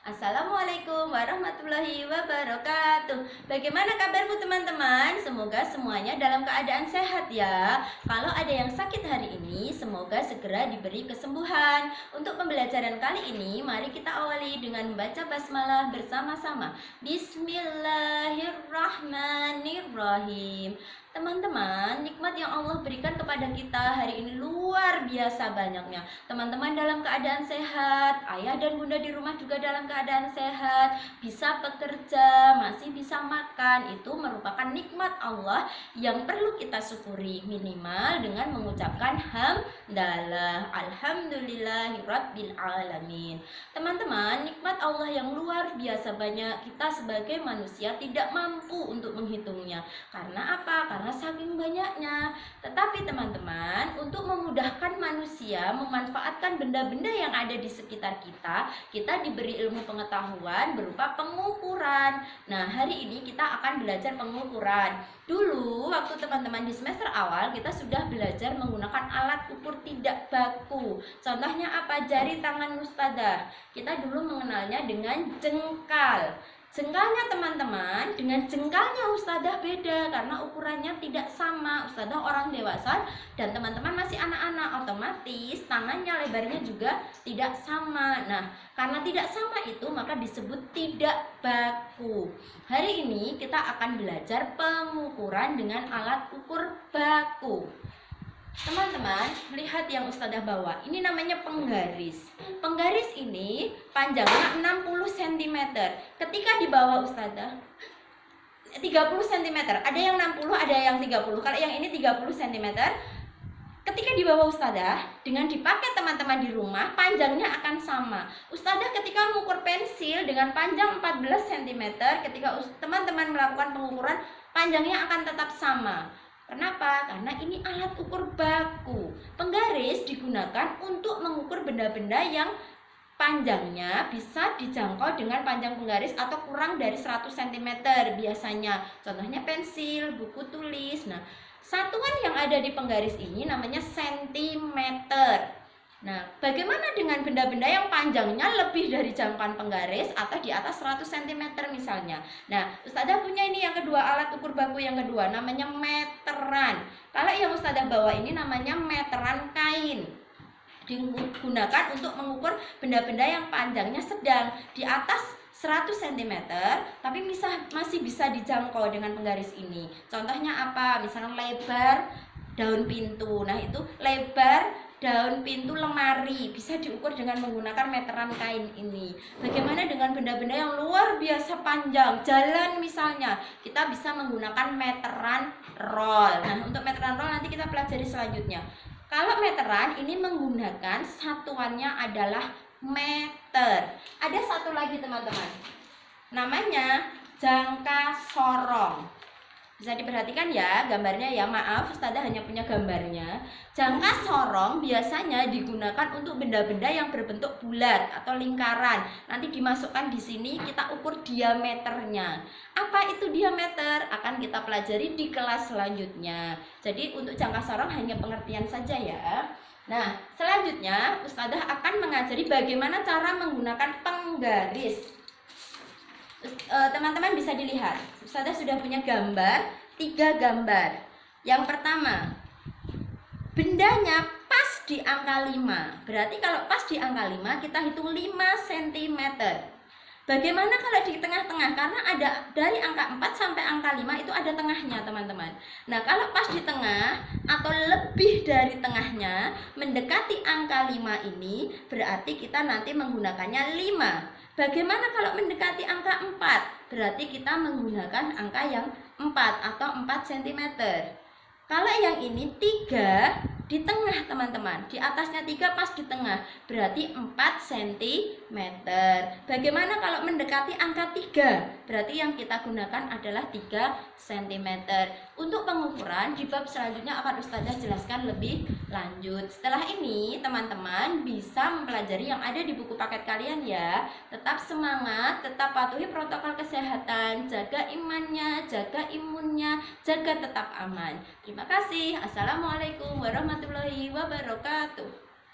Assalamualaikum warahmatullahi wabarakatuh. Bagaimana kabarmu teman-teman? Semoga semuanya dalam keadaan sehat ya. Kalau ada yang sakit hari ini, semoga segera diberi kesembuhan. Untuk pembelajaran kali ini, mari kita awali dengan membaca basmalah bersama-sama. Bismillahirrahmanirrahim. Teman-teman, nikmat yang Allah berikan kepada kita hari ini luar biasa banyaknya. Teman-teman dalam keadaan sehat, ayah dan bunda di rumah juga dalam keadaan sehat, bisa bekerja, masih bisa makan. Itu merupakan nikmat Allah yang perlu kita syukuri, minimal dengan mengucapkan hamdalah, alhamdulillahirabbil alamin. Teman-teman, nikmat Allah yang luar biasa banyak, kita sebagai manusia tidak mampu untuk menghitungnya. Karena apa? Karena saking banyaknya. Tetapi teman-teman, untuk memudahkan manusia memanfaatkan benda-benda yang ada di sekitar kita, kita diberi ilmu pengetahuan berupa pengukuran. Nah, hari ini kita akan belajar pengukuran. Dulu waktu teman-teman di semester awal, kita sudah belajar menggunakan alat ukur tidak baku. Contohnya apa? Jari tangan ustadzah. Kita dulu mengenalnya dengan jengkal. Jengkalnya teman-teman dengan jengkalnya ustadzah beda karena ukurannya tidak sama. Ustadzah orang dewasa dan teman-teman masih anak-anak, otomatis tangannya lebarnya juga tidak sama. Nah, karena tidak sama itu maka disebut tidak baku. Hari ini kita akan belajar pengukuran dengan alat ukur baku. Teman-teman, lihat yang ustadzah bawa. Ini namanya penggaris. Penggaris ini panjangnya 60 cm. Ketika di bawah ustadzah 30 cm. Ada yang 60, ada yang 30. Kalau yang ini 30 cm. Ketika di bawah ustadzah, dengan dipakai teman-teman di rumah, panjangnya akan sama. Ustadzah ketika mengukur pensil dengan panjang 14 cm, ketika teman-teman melakukan pengukuran, panjangnya akan tetap sama. Kenapa? Karena ini alat ukur baku. Penggaris digunakan untuk mengukur benda-benda yang panjangnya bisa dijangkau dengan panjang penggaris atau kurang dari 100 cm biasanya. Contohnya pensil, buku tulis. Nah, satuan yang ada di penggaris ini namanya sentimeter. Nah, bagaimana dengan benda-benda yang panjangnya lebih dari jangkauan penggaris atau di atas 100 cm misalnya? Nah, ustadzah punya ini yang kedua, alat ukur baku yang kedua, namanya meteran. Kalau yang ustadzah bawa ini namanya meteran kain. Digunakan untuk mengukur benda-benda yang panjangnya sedang di atas 100 cm, tapi masih bisa dijangkau dengan penggaris ini. Contohnya apa? Misalnya lebar daun pintu. Nah, itu lebar daun pintu lemari bisa diukur dengan menggunakan meteran kain ini. Bagaimana dengan benda-benda yang luar biasa panjang, jalan misalnya, kita bisa menggunakan meteran roll. Nah, untuk meteran roll nanti kita pelajari selanjutnya. Kalau meteran ini menggunakan satuannya adalah meter. Ada satu lagi teman-teman, namanya jangka sorong. Bisa diperhatikan ya gambarnya ya, maaf ustadzah hanya punya gambarnya. Jangka sorong biasanya digunakan untuk benda-benda yang berbentuk bulat atau lingkaran. Nanti dimasukkan di sini, kita ukur diameternya. Apa itu diameter? Akan kita pelajari di kelas selanjutnya. Jadi untuk jangka sorong hanya pengertian saja ya. Nah, selanjutnya ustadzah akan mengajari bagaimana cara menggunakan penggaris. Teman-teman bisa dilihat, ustadzah sudah punya gambar, 3 gambar. Yang pertama, bendanya pas di angka 5. Berarti kalau pas di angka 5, kita hitung 5 cm. Bagaimana kalau di tengah-tengah? Karena ada dari angka 4 sampai angka 5 itu ada tengahnya teman-teman. Nah, kalau pas di tengah atau lebih dari tengahnya, mendekati angka 5 ini, berarti kita nanti menggunakannya 5. Bagaimana kalau mendekati angka 4? Berarti kita menggunakan angka yang 4 atau 4 cm. Kalau yang ini 3 di tengah teman-teman, di atasnya 3 pas di tengah, berarti 4 cm. Bagaimana kalau mendekati angka 3? Berarti yang kita gunakan adalah 3 cm. Untuk pengukuran di bab selanjutnya akan ustadzah jelaskan lebih lanjut. Setelah ini teman-teman bisa mempelajari yang ada di buku paket kalian ya. Tetap semangat, tetap patuhi protokol kesehatan, jaga imannya, jaga imunnya, jaga tetap aman. Terima kasih. Assalamualaikum warahmatullahi wabarakatuh.